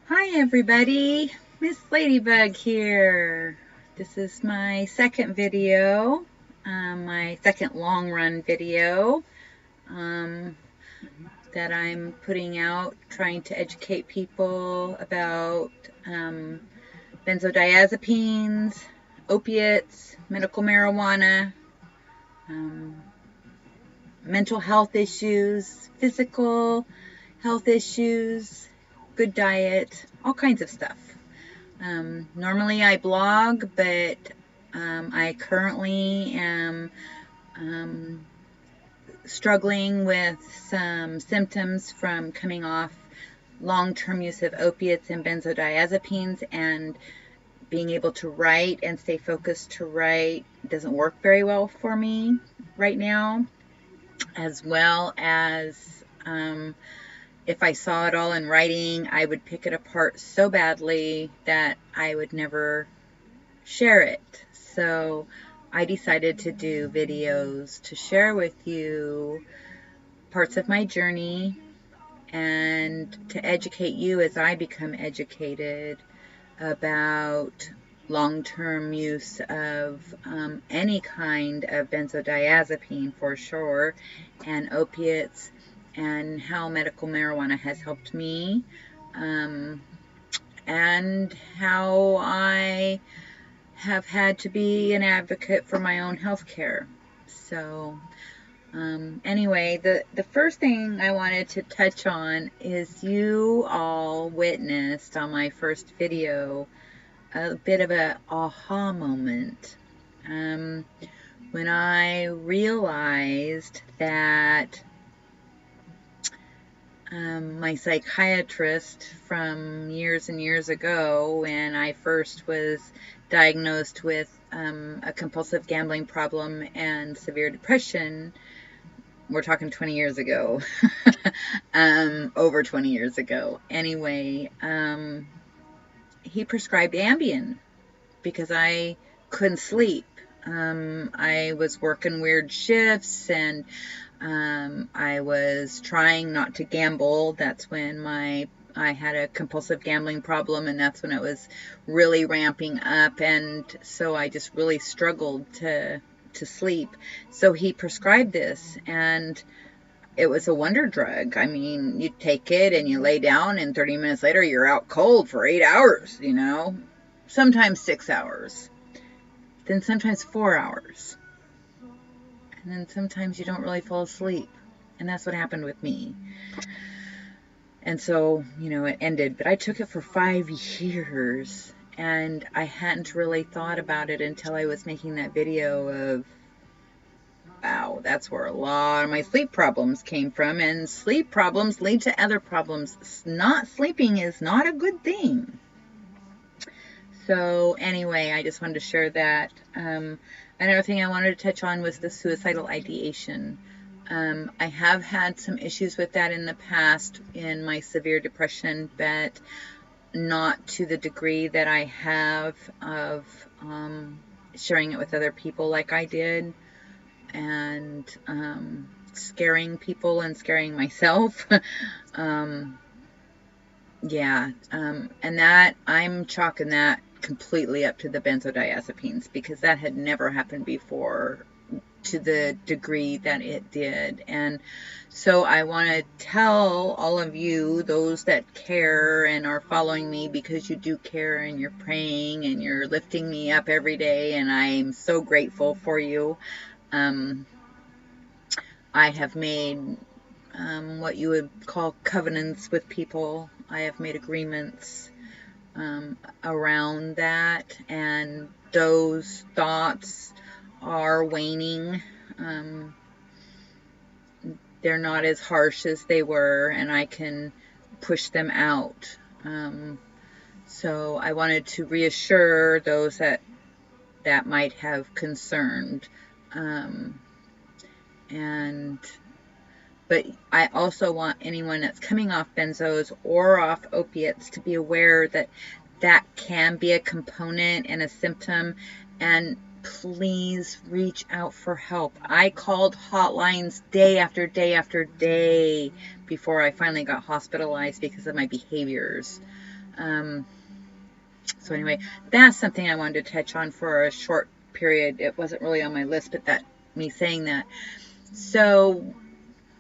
Hi everybody, Miss Ladybug here. This is my second video, my second long run video um, that I'm putting out, trying to educate people about benzodiazepines, opiates, medical marijuana, um, mental health issues, physical health issues, good diet, all kinds of stuff. Normally I blog, but I currently am struggling with some symptoms from coming off long-term use of opiates and benzodiazepines, and being able to write and stay focused to write doesn't work very well for me right now, as well as if I saw it all in writing, I would pick it apart so badly that I would never share it. So I decided to do videos to share with you parts of my journey and to educate you as I become educated about long-term use of any kind of benzodiazepine for sure, and opiates, and how medical marijuana has helped me, and how I have had to be an advocate for my own health care. So anyway, the first thing I wanted to touch on is you all witnessed on my first video a bit of an aha moment when I realized that my psychiatrist from years and years ago, when I first was diagnosed with a compulsive gambling problem and severe depression, we're talking 20 years ago, over 20 years ago. Anyway, he prescribed Ambien because I couldn't sleep. I was working weird shifts, and I was trying not to gamble. That's when I had a compulsive gambling problem, and that's when it was really ramping up, and so I just really struggled to sleep. So he prescribed this, and it was a wonder drug. I mean, you take it and you lay down, and 30 minutes later you're out cold for 8 hours, you know, sometimes 6 hours, then sometimes 4 hours, and then sometimes you don't really fall asleep. And that's what happened with me. And so, you know, it ended, but I took it for 5 years, and I hadn't really thought about it until I was making that video of, wow, that's where a lot of my sleep problems came from, and sleep problems lead to other problems. Not sleeping is not a good thing. So anyway, I just wanted to share that. Another thing I wanted to touch on was the suicidal ideation. I have had some issues with that in the past in my severe depression, but not to the degree that I have of sharing it with other people like I did, and scaring people and scaring myself. Yeah, and that I'm chalking that completely up to the benzodiazepines, because that had never happened before to the degree that it did. And so I want to tell all of you, those that care and are following me, because you do care and you're praying and you're lifting me up every day, and I'm so grateful for you. I have made what you would call covenants with people. I have made agreements around that, and those thoughts are waning. They're not as harsh as they were, and I can push them out. So I wanted to reassure those that might have concerned. But I also want anyone that's coming off benzos or off opiates to be aware that that can be a component and a symptom, and please reach out for help. I called hotlines day after day after day before I finally got hospitalized because of my behaviors. So anyway, that's something I wanted to touch on for a short period. It wasn't really on my list, but that me saying that. So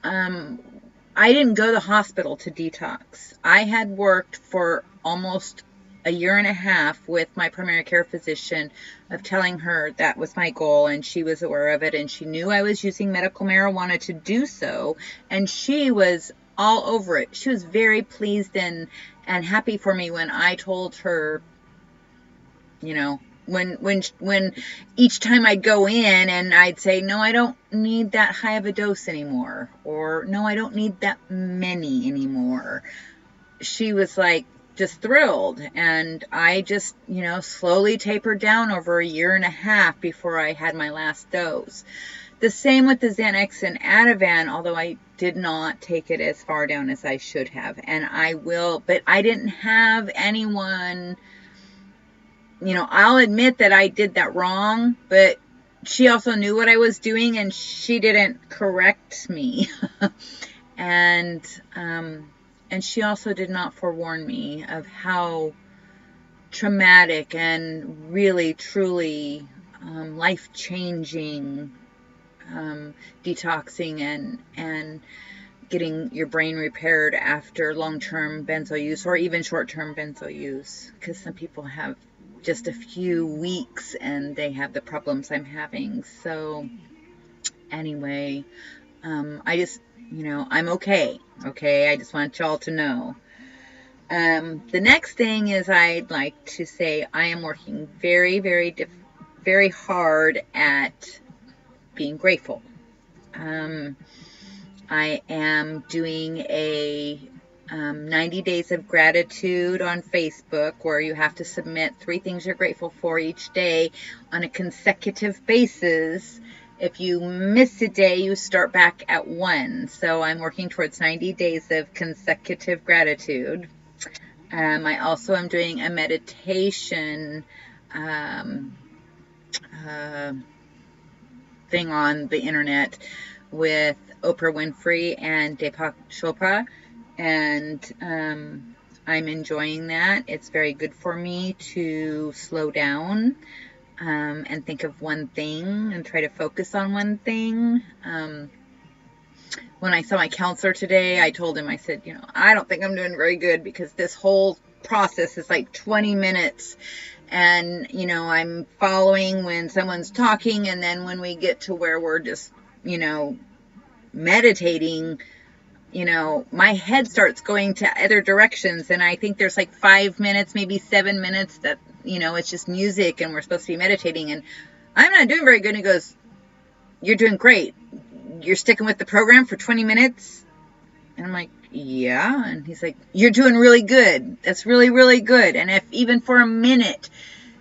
I didn't go to the hospital to detox. I had worked for almost a year and a half with my primary care physician of telling her that was my goal, and she was aware of it, and she knew I was using medical marijuana to do so, and she was all over it. She was very pleased and happy for me when I told her, you know, when each time I'd go in and I'd say, no, I don't need that high of a dose anymore, or no, I don't need that many anymore, she was like just thrilled. And I just, slowly tapered down over a year and a half before I had my last dose. The same with the Xanax and Ativan, although I did not take it as far down as I should have, and I will, but I didn't have anyone. I'll admit that I did that wrong, but she also knew what I was doing, and she didn't correct me. and she also did not forewarn me of how traumatic and really, truly life-changing detoxing and getting your brain repaired after long-term benzo use, or even short-term benzo use, because some people have just a few weeks and they have the problems I'm having. So anyway, I just, I'm okay. I just want y'all to know. The next thing is I'd like to say I am working very, very, very hard at being grateful. I am doing a 90 days of gratitude on Facebook, where you have to submit 3 things you're grateful for each day on a consecutive basis. If you miss a day, you start back at 1. So I'm working towards 90 days of consecutive gratitude. I also am doing a meditation thing on the internet with Oprah Winfrey and Deepak Chopra, and I'm enjoying that. It's very good for me to slow down and think of one thing and try to focus on one thing. When I saw my counselor today, I told him, I said, I don't think I'm doing very good, because this whole process is like 20 minutes. And, I'm following when someone's talking, and then when we get to where we're just, meditating, my head starts going to other directions. And I think there's like 5 minutes, maybe 7 minutes that, it's just music and we're supposed to be meditating. And I'm not doing very good. And he goes, you're doing great. You're sticking with the program for 20 minutes? And I'm like, yeah. And he's like, you're doing really good. That's really, really good. And if even for a minute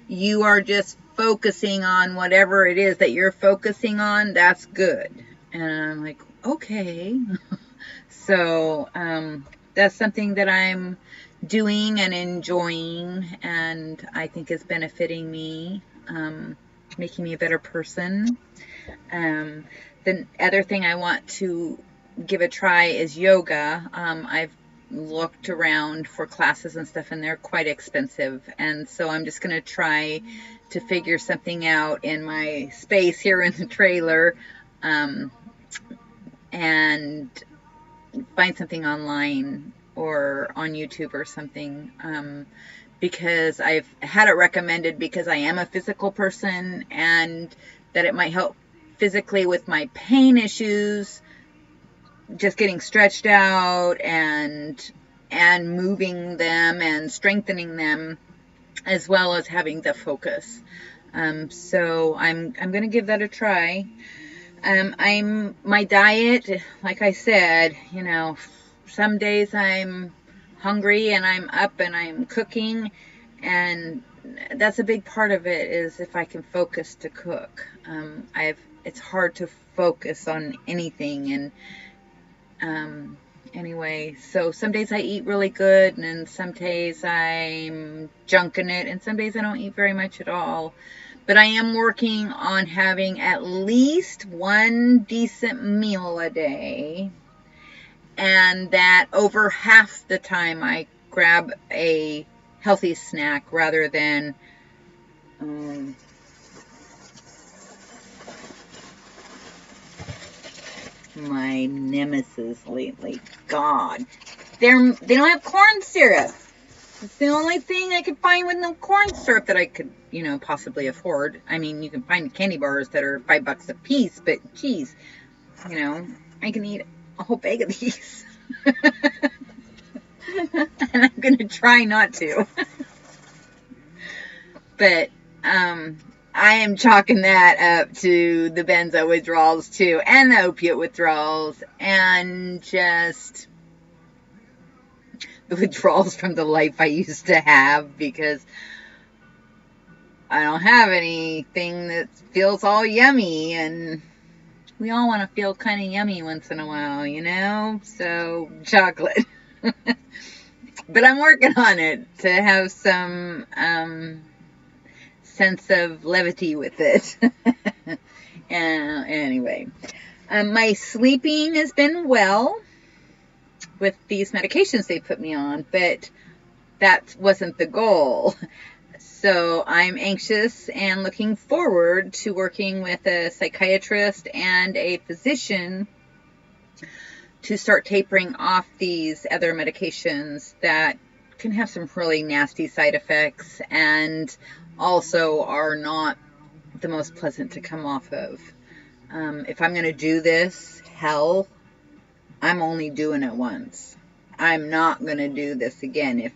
you are just focusing on whatever it is that you're focusing on, that's good. And I'm like, okay. So that's something that I'm doing and enjoying, and I think is benefiting me, making me a better person. The other thing I want to give a try is yoga. I've looked around for classes and stuff, and they're quite expensive, and so I'm just going to try to figure something out in my space here in the trailer, and find something online or on YouTube or something, because I've had it recommended because I am a physical person, and that it might help physically with my pain issues, just getting stretched out and moving them and strengthening them, as well as having the focus. So I'm going to give that a try. My diet, like I said, some days I'm hungry and I'm up and I'm cooking, and that's a big part of it, is if I can focus to cook. It's hard to focus on anything, and anyway, so some days I eat really good, and then some days I'm junking it, and some days I don't eat very much at all. But I am working on having at least one decent meal a day, and that over half the time I grab a healthy snack rather than my nemesis lately. God, they don't have corn syrup. It's the only thing I could find with no corn syrup that I could, possibly afford. I mean, you can find candy bars that are $5 a piece, but geez, I can eat a whole bag of these. And I'm going to try not to. But I am chalking that up to the benzo withdrawals too, and the opiate withdrawals, and just the withdrawals from the life I used to have, because I don't have anything that feels all yummy, and we all want to feel kind of yummy once in a while, so chocolate. But I'm working on it to have some sense of levity with it. Anyway, my sleeping has been well with these medications they put me on, but that wasn't the goal. So I'm anxious and looking forward to working with a psychiatrist and a physician to start tapering off these other medications that can have some really nasty side effects and also are not the most pleasant to come off of. If I'm going to do this, hell, I'm only doing it once. I'm not going to do this again.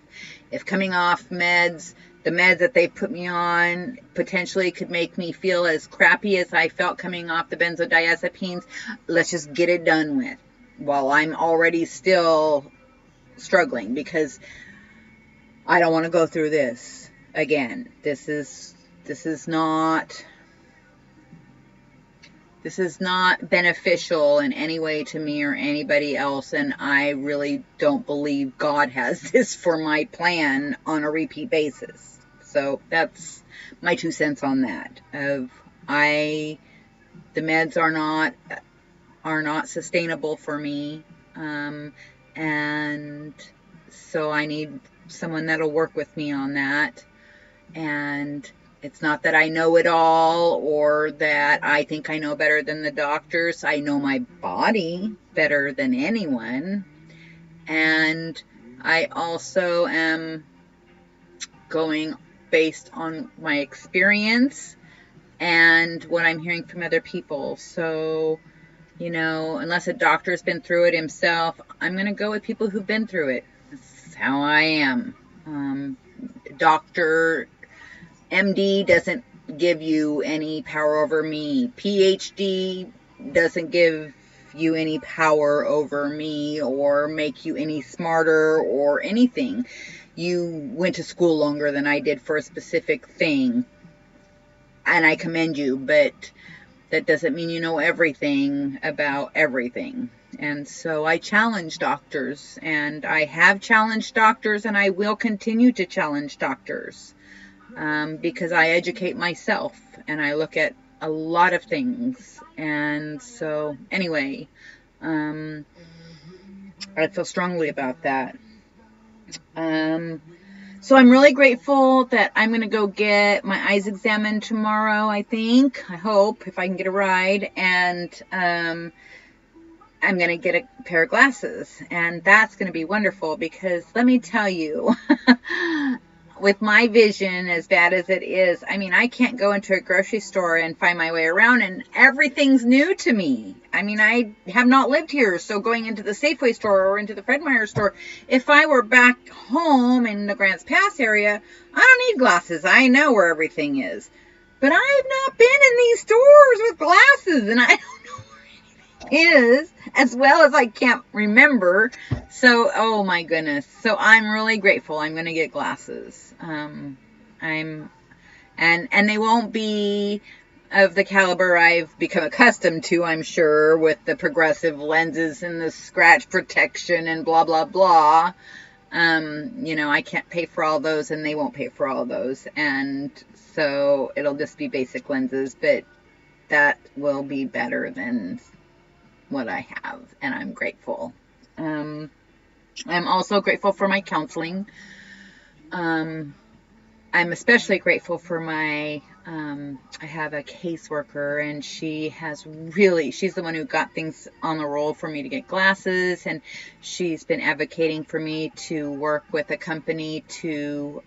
If coming off meds, the meds that they put me on potentially could make me feel as crappy as I felt coming off the benzodiazepines, let's just get it done with while I'm already still struggling, because I don't want to go through this again. This is not beneficial in any way to me or anybody else, and I really don't believe God has this for my plan on a repeat basis. So that's my 2 cents on that. The meds are not sustainable for me, and so I need someone that'll work with me on that. And it's not that I know it all or that I think I know better than the doctors. I know my body better than anyone. And I also am going based on my experience and what I'm hearing from other people. So, unless a doctor's been through it himself, I'm going to go with people who've been through it. That's how I am. Dr. MD doesn't give you any power over me. PhD doesn't give you any power over me or make you any smarter or anything. You went to school longer than I did for a specific thing, and I commend you, but that doesn't mean you know everything about everything. And so I challenge doctors, and I have challenged doctors, and I will continue to challenge doctors, because I educate myself and I look at a lot of things. And so anyway, I feel strongly about that. So I'm really grateful that I'm going to go get my eyes examined tomorrow, I hope, if I can get a ride. And I'm going to get a pair of glasses. And that's going to be wonderful, because let me tell you, with my vision as bad as it is, I can't go into a grocery store and find my way around, and everything's new to me. I have not lived here, so going into the Safeway store or into the Fred Meyer store, if I were back home in the Grants Pass area, I don't need glasses. I know where everything is. But I've not been in these stores with glasses, and I don't know where anything is, as well as I can't remember. So, oh my goodness. So I'm really grateful. I'm going to get glasses. And they won't be of the caliber I've become accustomed to, I'm sure, with the progressive lenses and the scratch protection and blah, blah, blah. I can't pay for all those, and they won't pay for all those. And so it'll just be basic lenses, but that will be better than what I have, and I'm grateful. I'm also grateful for my counseling. I'm especially grateful for my, I have a caseworker, and she's the one who got things on the roll for me to get glasses, and she's been advocating for me to work with a company to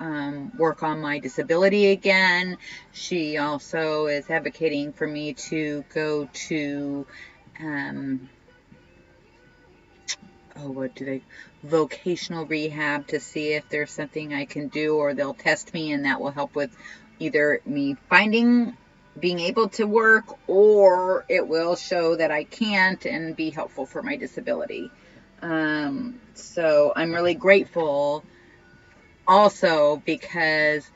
work on my disability again. She also is advocating for me to go to, vocational rehab to see if there's something I can do, or they'll test me, and that will help with either me being able to work, or it will show that I can't and be helpful for my disability. So I'm really grateful also because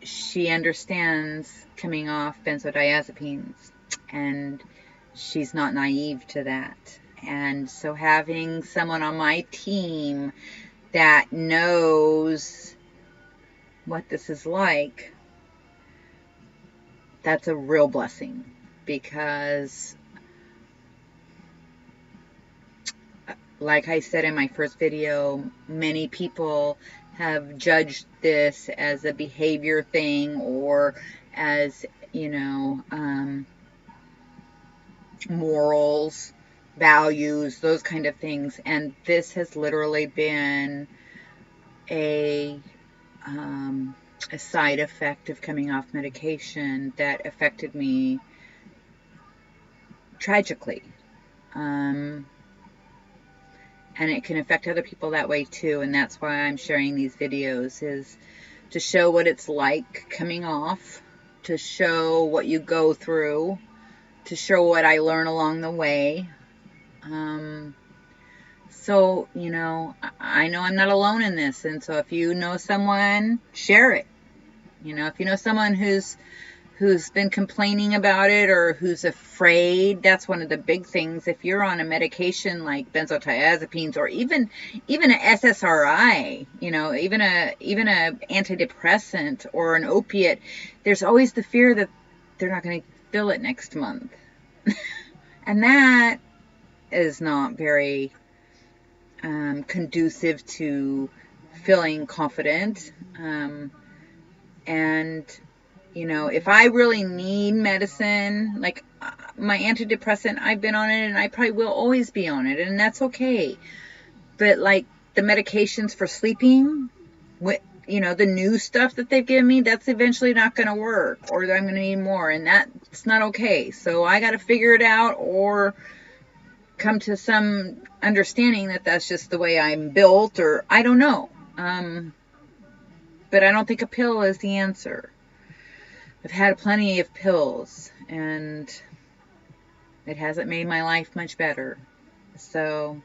she understands coming off benzodiazepines, and she's not naive to that. And so having someone on my team that knows what this is like, that's a real blessing, because like I said in my first video, many people have judged this as a behavior thing, or as, morals, values, those kind of things. And this has literally been a side effect of coming off medication that affected me tragically. And it can affect other people that way too. And that's why I'm sharing these videos, is to show what it's like coming off, to show what you go through, to show what I learn along the way. So, I know I'm not alone in this. And so if you know someone, share it. If you know someone who's been complaining about it, or who's afraid, that's one of the big things. If you're on a medication like benzodiazepines, or even an SSRI, even a antidepressant or an opiate, there's always the fear that they're not going to fill it next month. And that is not very conducive to feeling confident. And if I really need medicine, like my antidepressant, I've been on it, and I probably will always be on it, and that's okay. But like the medications for sleeping, the new stuff that they've given me, that's eventually not going to work, or I'm going to need more, and that's not okay. So I got to figure it out, or come to some understanding that that's just the way I'm built, or I don't know. But I don't think a pill is the answer. I've had plenty of pills, and it hasn't made my life much better. So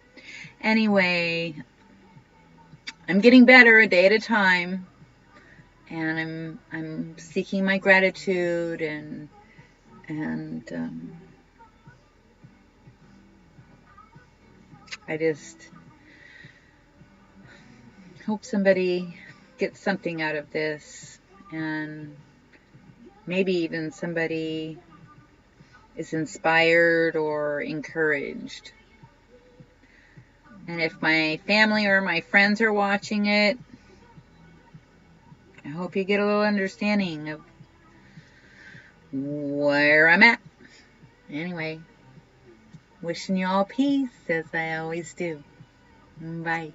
anyway, I'm getting better a day at a time, and I'm seeking my gratitude, and I just hope somebody gets something out of this, and maybe even somebody is inspired or encouraged. And if my family or my friends are watching it, I hope you get a little understanding of where I'm at. Anyway, wishing you all peace, as I always do. Bye.